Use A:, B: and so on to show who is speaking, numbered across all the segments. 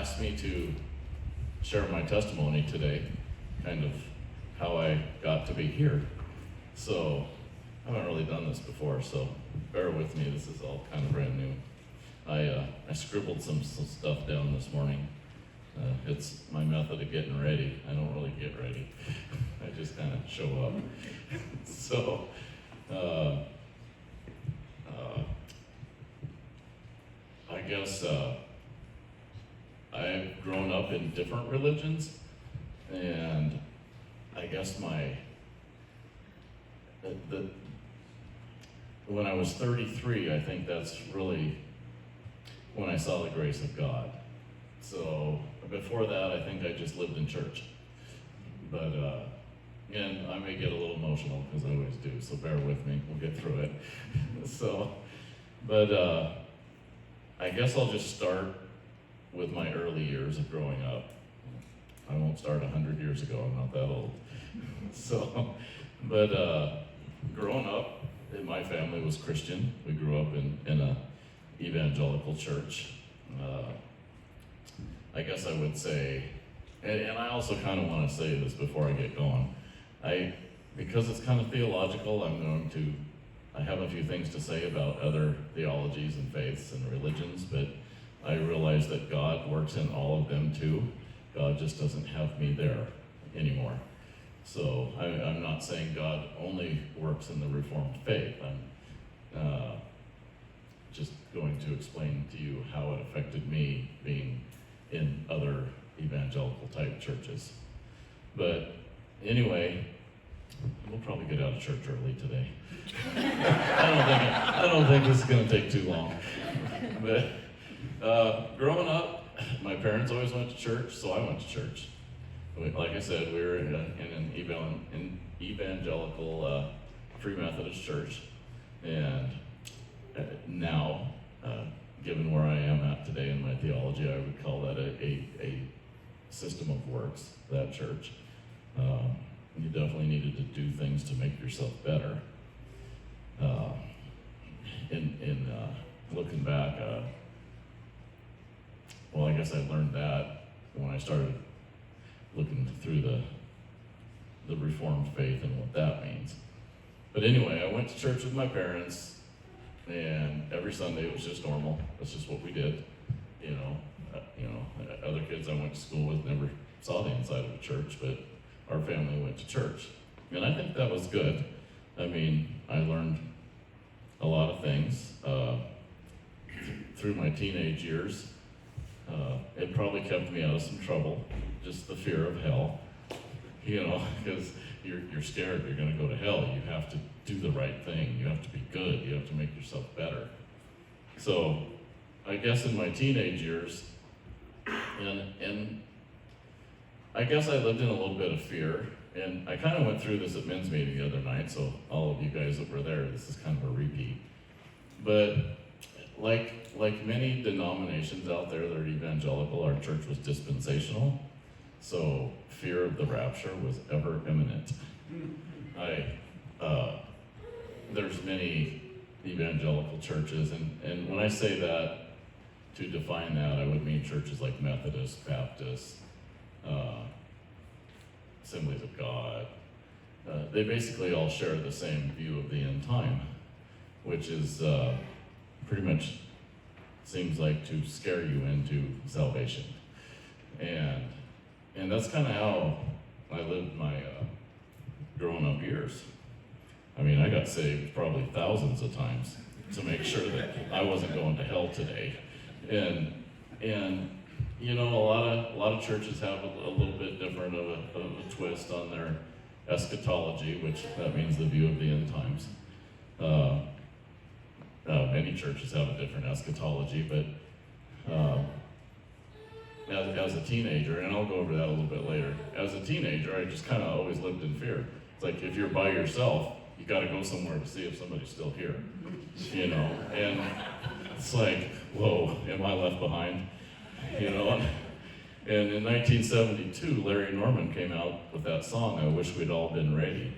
A: asked me to share my testimony today, kind of how I got to be here. So I haven't really done this before, so bear with me. This is all kind of brand new. I scribbled some stuff down this morning. It's my method of getting ready. I don't really get ready. I just kind of show up. So, I guess I've grown up in different religions, and I guess when I was 33, I think that's really when I saw the grace of God. So before that, I think I just lived in church. But, and I may get a little emotional, because I always do, so bear with me, we'll get through it. I guess I'll just start with my early years of growing up. I won't start 100 years ago, I'm not that old. Growing up, my family was Christian. We grew up in a evangelical church. I guess I would say, and I also kind of want to say this before I get going. Because it's kind of theological, I have a few things to say about other theologies and faiths and religions, but I realize that God works in all of them too. God just doesn't have me there anymore. So I'm not saying God only works in the Reformed faith. I'm just going to explain to you how it affected me being in other evangelical type churches. But anyway, we'll probably get out of church early today. I don't think this is going to take too long. But growing up, my parents always went to church, so I went to church. Like I said, we were in an evangelical Free Methodist church, and now, given where I am at today in my theology, I would call that a system of works, that church. You definitely needed to do things to make yourself better. In looking back, I guess I learned that when I started looking through the Reformed faith and what that means. But anyway, I went to church with my parents, and every Sunday it was just normal. That's just what we did. Other kids I went to school with never saw the inside of a church, but our family went to church. And I think that was good. I learned a lot of things through my teenage years. It probably kept me out of some trouble, just the fear of hell, because you're scared you're going to go to hell. You have to do the right thing. You have to be good. You have to make yourself better. So I guess in my teenage years, and I guess I lived in a little bit of fear, and I kind of went through this at men's meeting the other night, so all of you guys that were there, this is kind of a repeat. But like many denominations out there that are evangelical, our church was dispensational, so fear of the rapture was ever imminent. There's many evangelical churches, and when I say that, to define that, I would mean churches like Methodist, Baptist, Assemblies of God. They basically all share the same view of the end time, which is pretty much seems like to scare you into salvation. And that's kind of how I lived my growing up years. I got saved probably thousands of times to make sure that I wasn't going to hell today. And a lot of churches have a little bit different of a twist on their eschatology, which that means the view of the end times. Many churches have a different eschatology, but as a teenager, and I'll go over that a little bit later, as a teenager, I just kind of always lived in fear. It's like if you're by yourself, you got to go somewhere to see if somebody's still here, and it's like, whoa, am I left behind? And in 1972, Larry Norman came out with that song, I Wish We'd All Been Ready.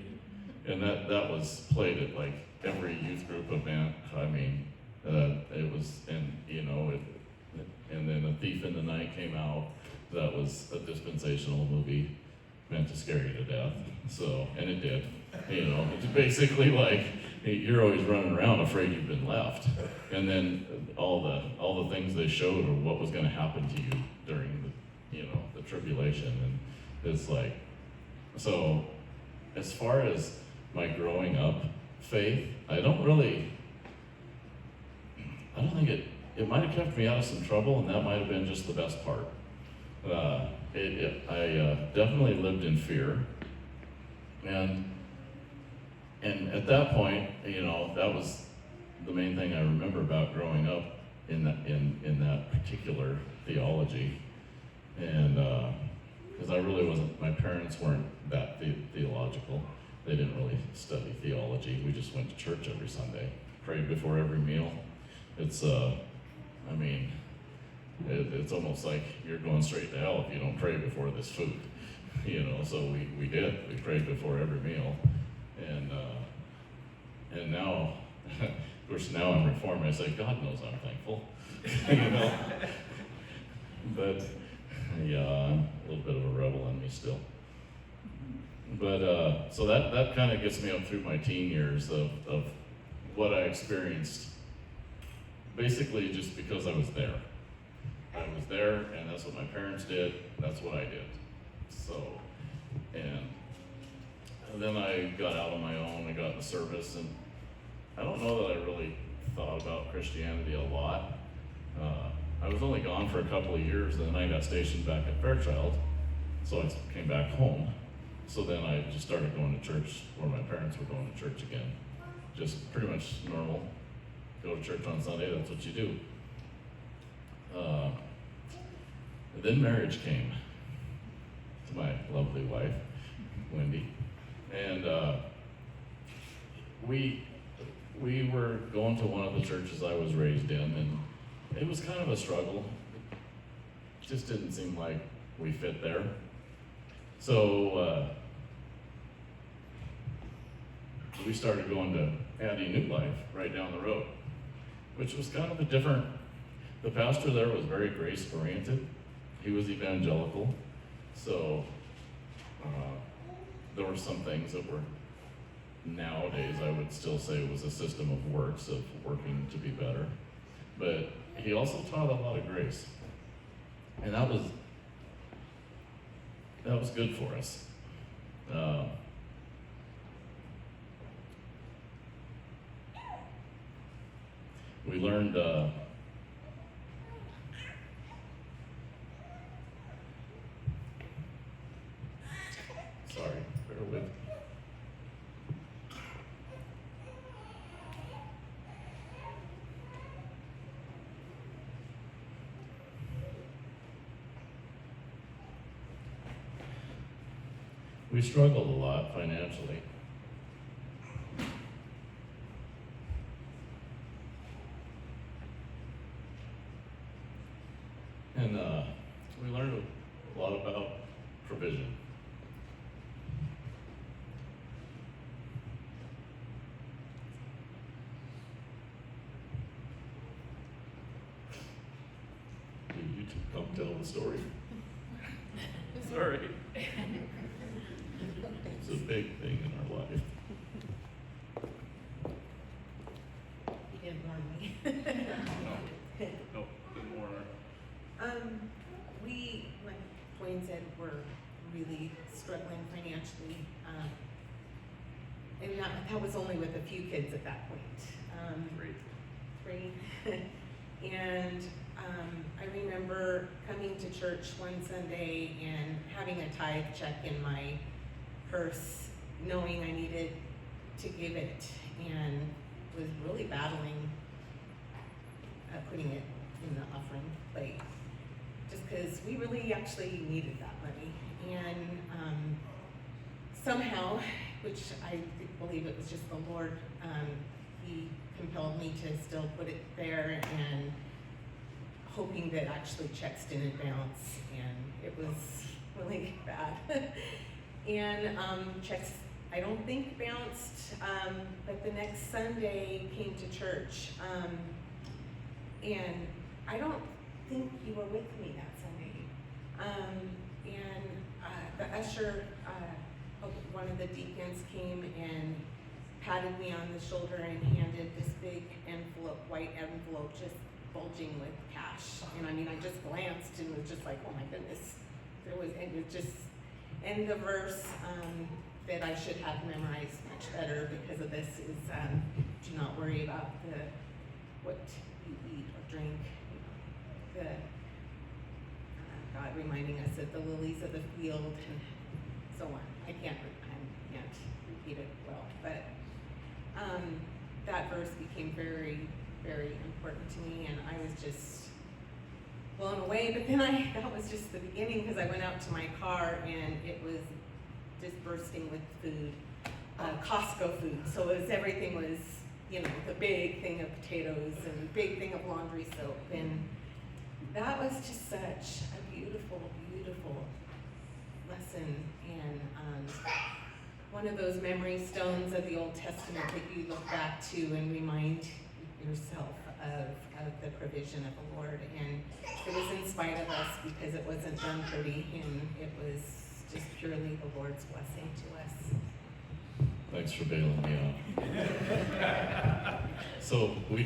A: And that was played at like every youth group event. It was, and then A Thief in the Night came out, that was a dispensational movie meant to scare you to death. So, and it did. It's basically like you're always running around afraid you've been left. And then all the things they showed of what was going to happen to you during the tribulation, and it's like, so as far as my growing up faith, I don't think it might have kept me out of some trouble, and that might have been just the best part. I definitely lived in fear, and at that point, that was the main thing I remember about growing up in that particular theology, and because I really wasn't. My parents weren't that theological. They didn't really study theology. We just went to church every Sunday, prayed before every meal. It's it's almost like you're going straight to hell if you don't pray before this food, so we did. We prayed before every meal, and now, of course, now I'm reformed. I say, God knows I'm thankful, but yeah, I'm a little bit of a rebel in me still. But so that kind of gets me up through my teen years of what I experienced, basically just because I was there. I was there, and that's what my parents did, that's what I did. So, and then I got out on my own, I got in the service, and I don't know that I really thought about Christianity a lot. I was only gone for a couple of years, and then I got stationed back at Fairchild, so I came back home. So then I just started going to church where my parents were going to church again. Just pretty much normal. Go to church on Sunday, that's what you do. Then marriage came to my lovely wife, Wendy. And we were going to one of the churches I was raised in, and it was kind of a struggle. It just didn't seem like we fit there. So we started going to Addie New Life right down the road, which was kind of a different. The pastor there was very grace-oriented. He was evangelical, so there were some things that were, nowadays I would still say was a system of works, of working to be better. But he also taught a lot of grace, and that was good for us. We learned sorry, bear with me. We struggled a lot financially. And we learned a lot about provision. You two come tell the story. Sorry. It's a big thing in our life.
B: You didn't warn me.
A: No, didn't warn her.
B: We, like Duane said, we're really struggling financially. And that was only with a few kids at that point. Three. And I remember coming to church one Sunday and having a tithe check in my purse, knowing I needed to give it, and was really battling putting it in the offering plate, just because we really actually needed that money. And somehow, which I believe it was just the Lord, he compelled me to still put it there, and hoping that actually checks didn't bounce, and it was really bad. And checks, I don't think bounced, but the next Sunday came to church, and I don't think you were with me that Sunday. pastor, one of the deacons came and patted me on the shoulder and handed this big envelope, white envelope, just bulging with cash. And I mean, I just glanced and was just like, oh my goodness. And the verse that I should have memorized much better because of this is, do not worry about what you eat or drink. God reminding us of the lilies of the field and so on. I can't repeat it well, but that verse became very, very important to me, and I was just blown away. But then that was just the beginning, because I went out to my car and it was just bursting with food, Costco food. So everything was, the big thing of potatoes and big thing of laundry soap, and that was just such a beautiful, beautiful lesson, and one of those memory stones of the Old Testament that you look back to and remind yourself of the provision of the Lord. And it was in spite of us, because it wasn't done pretty, and it was just purely the Lord's blessing to us.
A: Thanks for bailing me out. So we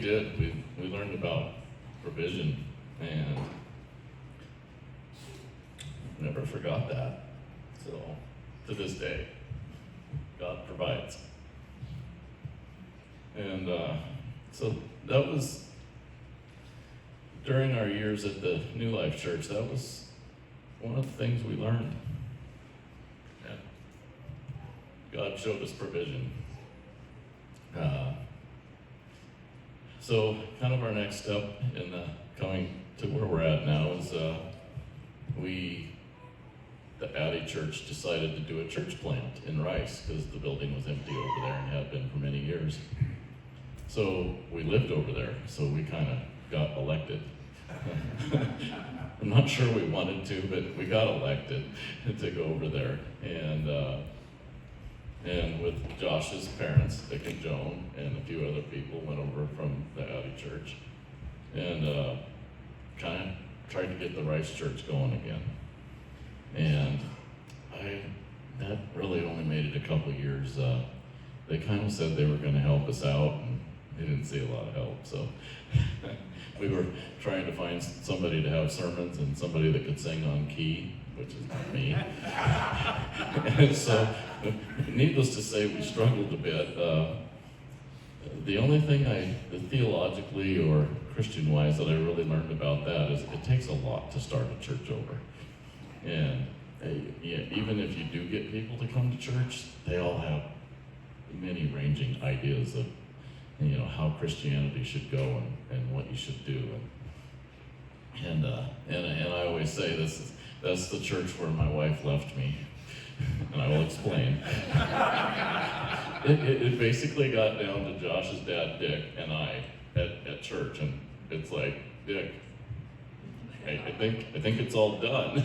A: learned about provision, and never forgot that. So to this day, God provides. And so that was during our years at the New Life Church. That was one of the things we learned. Yeah. God showed us provision. So kind of our next step in coming to where we're at now is the Addie Church decided to do a church plant in Rice, because the building was empty over there and had been for many years. So we lived over there, so we kind of got elected. I'm not sure we wanted to, but we got elected to go over there. And with Josh's parents, Dick and Joan, and a few other people went over from the Addie Church, and kind of tried to get the Rice Church going again. And that really only made it a couple of years. They kind of said they were going to help us out, and they didn't see a lot of help. So we were trying to find somebody to have sermons and somebody that could sing on key, which is not me. And so, needless to say, we struggled a bit. The only thing theologically or Christian-wise that I really learned about that is it takes a lot to start a church over. And even if you do get people to come to church, they all have many ranging ideas of how Christianity should go and what you should do. And I always say that's the church where my wife left me, and I will explain. It basically got down to Josh's dad, Dick, and I at church, and it's like, Dick, I think it's all done.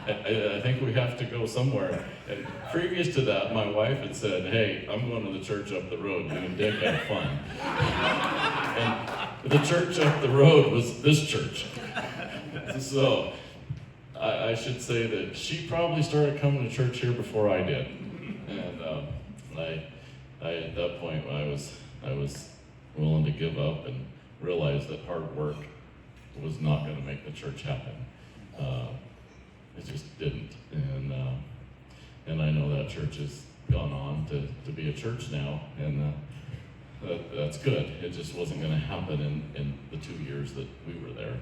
A: I think we have to go somewhere. And previous to that, my wife had said, hey, I'm going to the church up the road. You and Dick have fun. And the church up the road was this church. So I should say that she probably started coming to church here before I did. And I at that point, I was willing to give up and realize that hard work was not going to make the church happen. It just didn't. And I know that church has gone on to be a church now, and that's good. It just wasn't going to happen in the 2 years that we were there.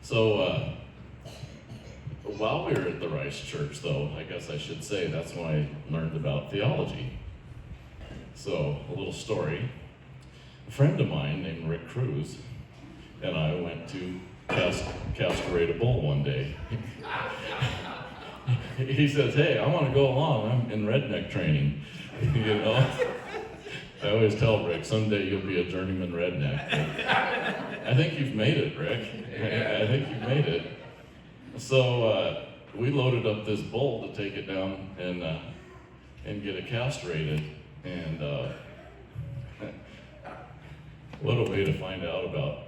A: So while we were at the Rice Church, though, I guess I should say that's when I learned about theology. So a little story. A friend of mine named Rick Cruz and I went to castrate a bull one day. He says, hey, I want to go along. I'm in redneck training. I always tell Rick, someday you'll be a journeyman redneck. I think you've made it, Rick. I think you've made it. So we loaded up this bull to take it down and get it castrated. And what a way to find out about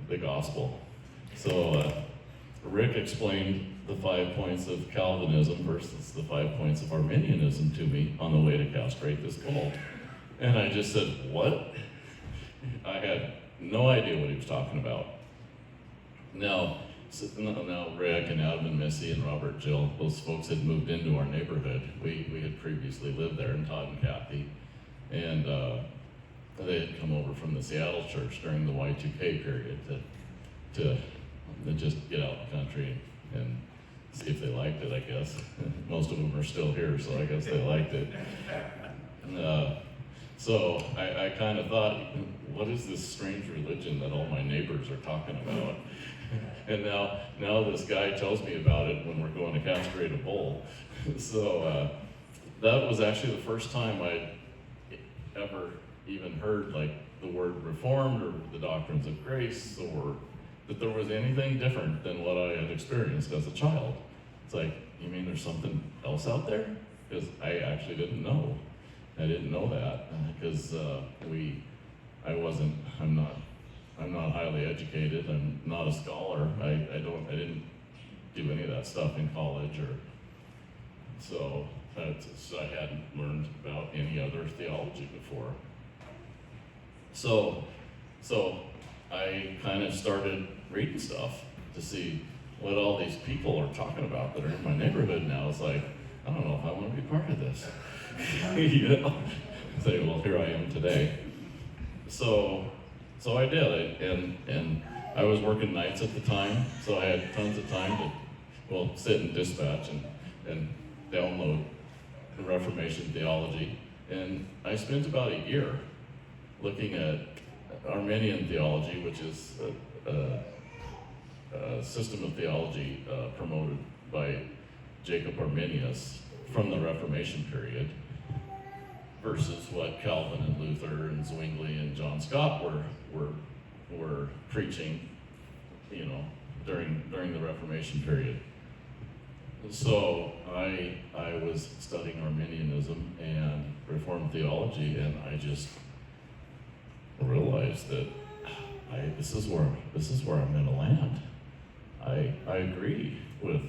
A: the gospel. So Rick explained the 5 points of Calvinism versus the 5 points of Arminianism to me on the way to castrate this bull. And I just said, what? I had no idea what he was talking about. Now Rick and Adam and Missy and Robert, Jill, those folks had moved into our neighborhood. We had previously lived there, and Todd and Kathy. And they had come over from the Seattle church during the Y2K period to just get out in the country and see if they liked it, I guess. Most of them are still here, so I guess they liked it. So I kind of thought, what is this strange religion that all my neighbors are talking about? And now this guy tells me about it when we're going to castrate a bull. So that was actually the first time I'd ever even heard like the word Reformed or the doctrines of grace, or that there was anything different than what I had experienced as a child. It's like, you mean there's something else out there? Because I actually didn't know. I didn't know that because I'm not highly educated. I'm not a scholar. I didn't do any of that stuff in college, or so I hadn't learned about any other theology before. So I kind of started reading stuff to see what all these people are talking about that are in my neighborhood now. It's like, I don't know if I want to be part of this. You know? Say, well, here I am today. So I did, and I was working nights at the time, so I had tons of time to, sit in dispatch and download the Reformation theology. And I spent about a year looking at Arminian theology, which is a system of theology promoted by Jacob Arminius from the Reformation period, versus what Calvin and Luther and Zwingli and John Scott were preaching, during the Reformation period. So I was studying Arminianism and Reformed theology, and I just realized that this is where I'm going to land. I agree with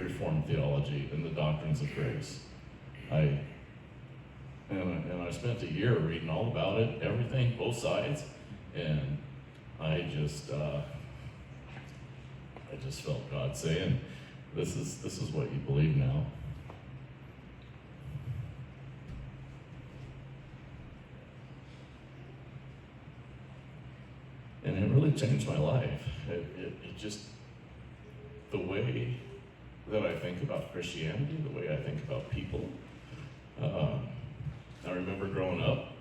A: Reformed theology and the doctrines of grace. And I spent a year reading all about it, everything, both sides, and I just felt God saying, this is what you believe now. And it really changed my life. It just, the way that I think about Christianity, the way I think about people. I remember growing up,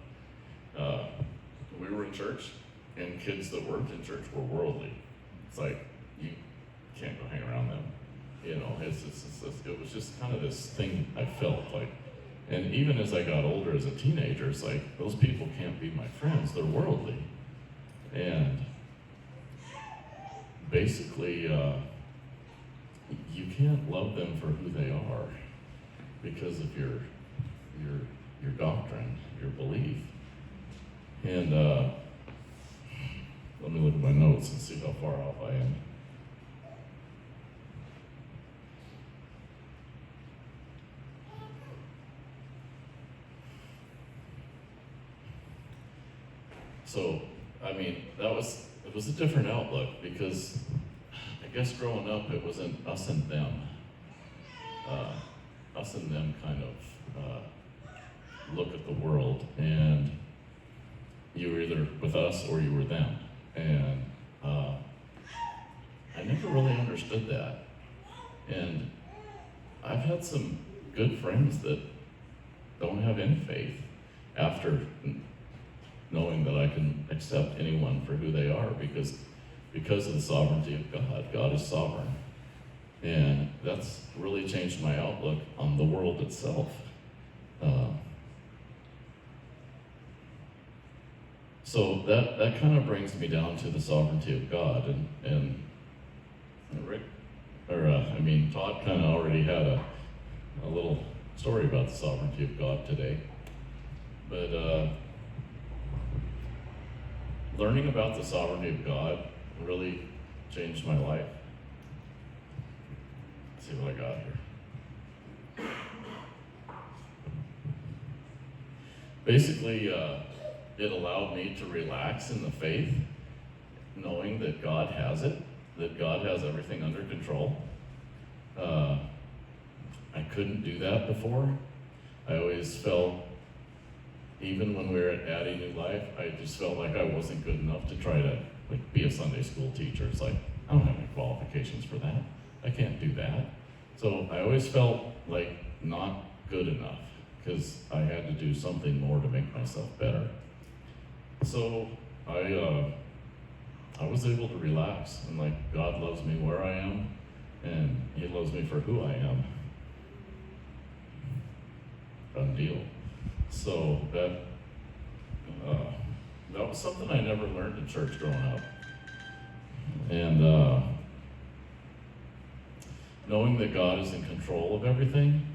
A: we were in church, and kids that weren't in church were worldly. It's like, you can't go hang around them. It was just kind of this thing I felt like. And even as I got older as a teenager, it's like, those people can't be my friends, they're worldly. And basically, you can't love them for who they are because of your doctrine, your belief. And let me look at my notes and see how far off I am. So, it was a different outlook, because I guess growing up it wasn't us and them. Us and them kind of look at the world, and you were either with us or you were them. And I never really understood that. And I've had some good friends that don't have any faith after knowing that I can accept anyone for who they are because of the sovereignty of God. God is sovereign. And that's really changed my outlook on the world itself. So that kind of brings me down to the sovereignty of God, and Rick, Todd kind of already had a little story about the sovereignty of God today. But learning about the sovereignty of God really changed my life. see what I got here. Basically, it allowed me to relax in the faith, knowing that God has it, that God has everything under control. I couldn't do that before. I always felt, even when we were at Addie New Life, I just felt like I wasn't good enough to try to be a Sunday school teacher. It's like, I don't have any qualifications for that. I can't do that. So I always felt like not good enough because I had to do something more to make myself better. So I was able to relax and God loves me where I am and He loves me for who I am. Done deal. So that was something I never learned in church growing up. And knowing that God is in control of everything,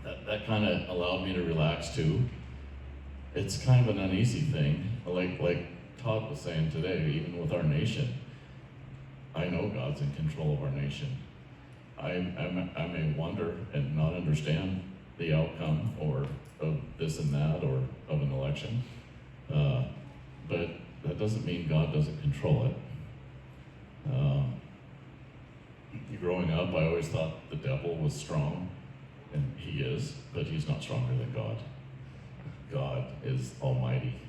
A: that kind of allowed me to relax too. It's kind of an uneasy thing, like Todd was saying today, even with our nation. I know God's in control of our nation. I may wonder and not understand the outcome or of this and that or of an election, but that doesn't mean God doesn't control it. Growing up, I always thought the devil was strong, and he is, but he's not stronger than God. God is almighty.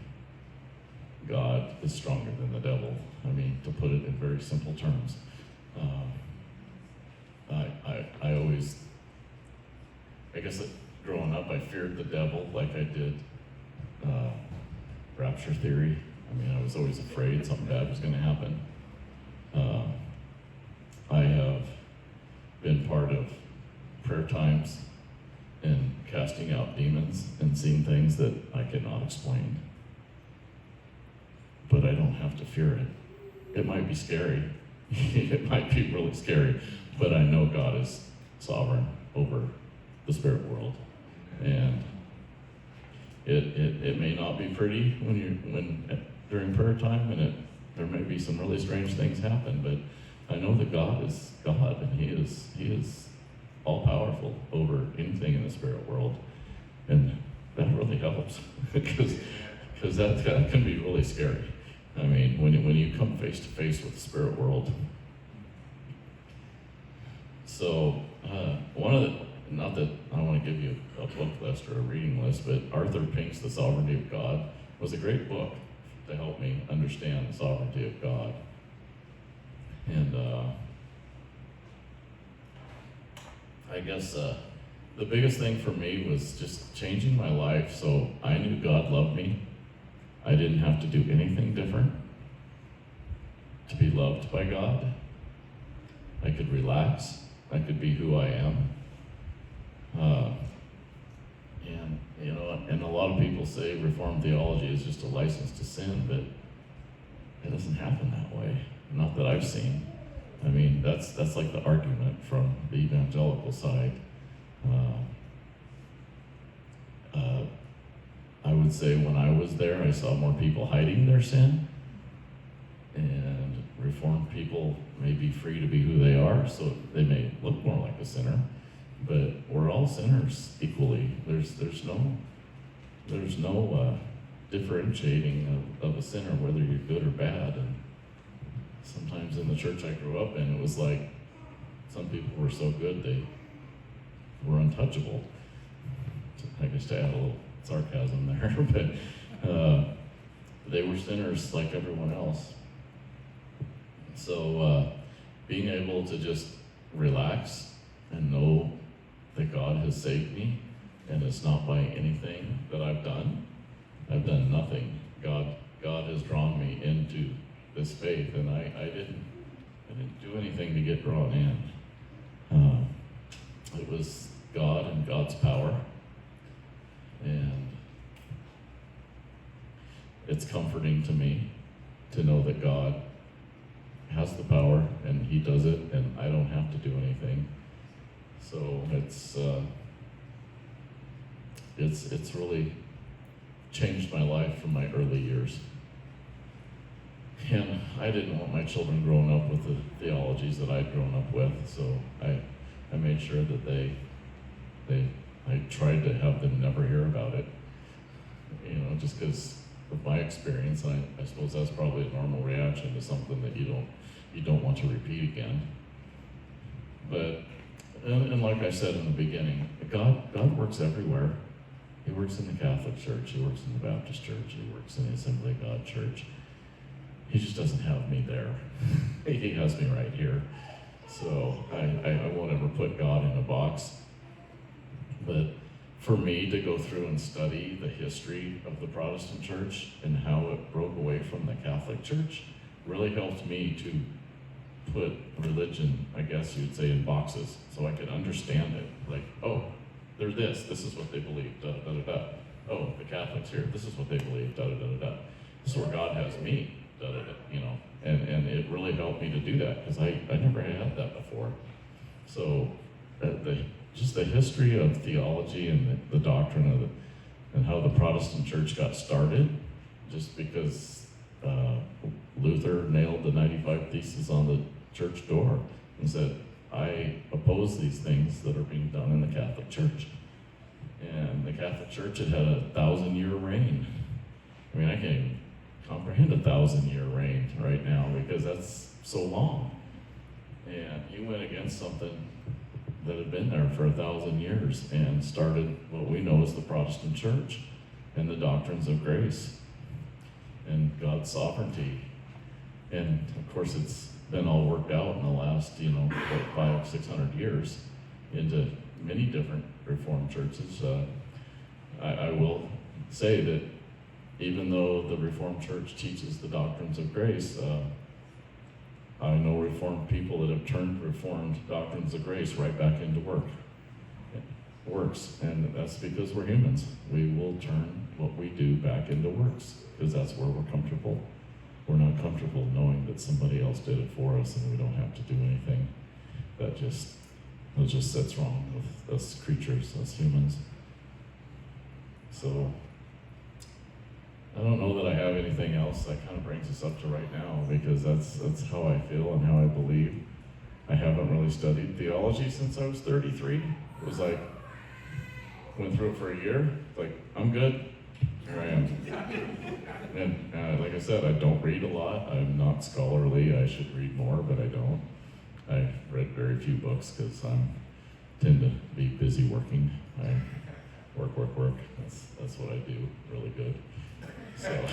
A: God is stronger than the devil. I mean, to put it in very simple terms. I always, I guess growing up, I feared the devil like I did rapture theory. I mean, I was always afraid something bad was going to happen. I have been part of prayer times and casting out demons and seeing things that I cannot explain. But I don't have to fear it. It might be scary. It might be really scary, but I know God is sovereign over the spirit world. And it may not be pretty during prayer time, and there may be some really strange things happen, but I know that God is God, and He is all powerful over anything in the spirit world, and that really helps because that can be really scary. I mean, when you come face to face with the spirit world. So not that I want to give you a book list or a reading list, but Arthur Pink's The Sovereignty of God was a great book to help me understand the sovereignty of God. And I guess the biggest thing for me was just changing my life so I knew God loved me. I didn't have to do anything different to be loved by God. I could relax. I could be who I am. And a lot of people say Reformed theology is just a license to sin, but it doesn't happen that way. Not that I've seen. I mean, that's like the argument from the evangelical side. I would say when I was there, I saw more people hiding their sin, and Reformed people may be free to be who they are, so they may look more like a sinner, but we're all sinners equally. There's no differentiating of a sinner, whether you're good or bad. And sometimes in the church I grew up in, it was like some people were so good they were untouchable. I guess to add a little sarcasm there, but they were sinners like everyone else. So being able to just relax and know that God has saved me, and it's not by anything that I've done. I've done nothing. God has drawn me into this faith, and I didn't do anything to get drawn in. It was God and God's power, and it's comforting to me to know that God has the power and He does it, and I don't have to do anything. So it's really changed my life from my early years. And I didn't want my children growing up with the theologies that I'd grown up with, so I made sure that I tried to have them never hear about it. You know, just because of my experience, I suppose that's probably a normal reaction to something that you don't want to repeat again. But, and like I said in the beginning, God works everywhere. He works in the Catholic Church, He works in the Baptist Church, He works in the Assembly of God Church. He just doesn't have me there. He has me right here. So I won't ever put God in a box. But for me to go through and study the history of the Protestant Church and how it broke away from the Catholic Church really helped me to put religion, I guess you'd say, in boxes so I could understand it. Like, oh, they're this is what they believe, da da da da. Oh, the Catholics here, this is what they believe, da da da da da. This is where God has me, da da da, you know. And it really helped me to do that because I never had that before. So just the history of theology and the doctrine of and how the Protestant Church got started, just because Luther nailed the 95 Theses on the church door and said, I oppose these things that are being done in the Catholic Church. And the Catholic Church had had a 1,000-year reign. I mean, I can't even comprehend a 1,000-year reign right now because that's so long. And he went against something that had been there for 1,000 years and started what we know as the Protestant Church and the doctrines of grace and God's sovereignty. And of course, it's been all worked out in the last, 500-600 years into many different Reformed churches. I will say that even though the Reformed Church teaches the doctrines of grace, I know Reformed people that have turned Reformed doctrines of grace right back into works, and that's because we're humans. We will turn what we do back into works because that's where we're comfortable. We're not comfortable knowing that somebody else did it for us and we don't have to do anything. That just sits wrong with us creatures, us humans. So I don't know that I have anything else that kind of brings us up to right now because that's how I feel and how I believe. I haven't really studied theology since I was 33. It was like, went through it for a year, like, I'm good, here I am. And like I said, I don't read a lot. I'm not scholarly. I should read more, but I don't. I've read very few books because I tend to be busy working. I work. That's what I do really good. So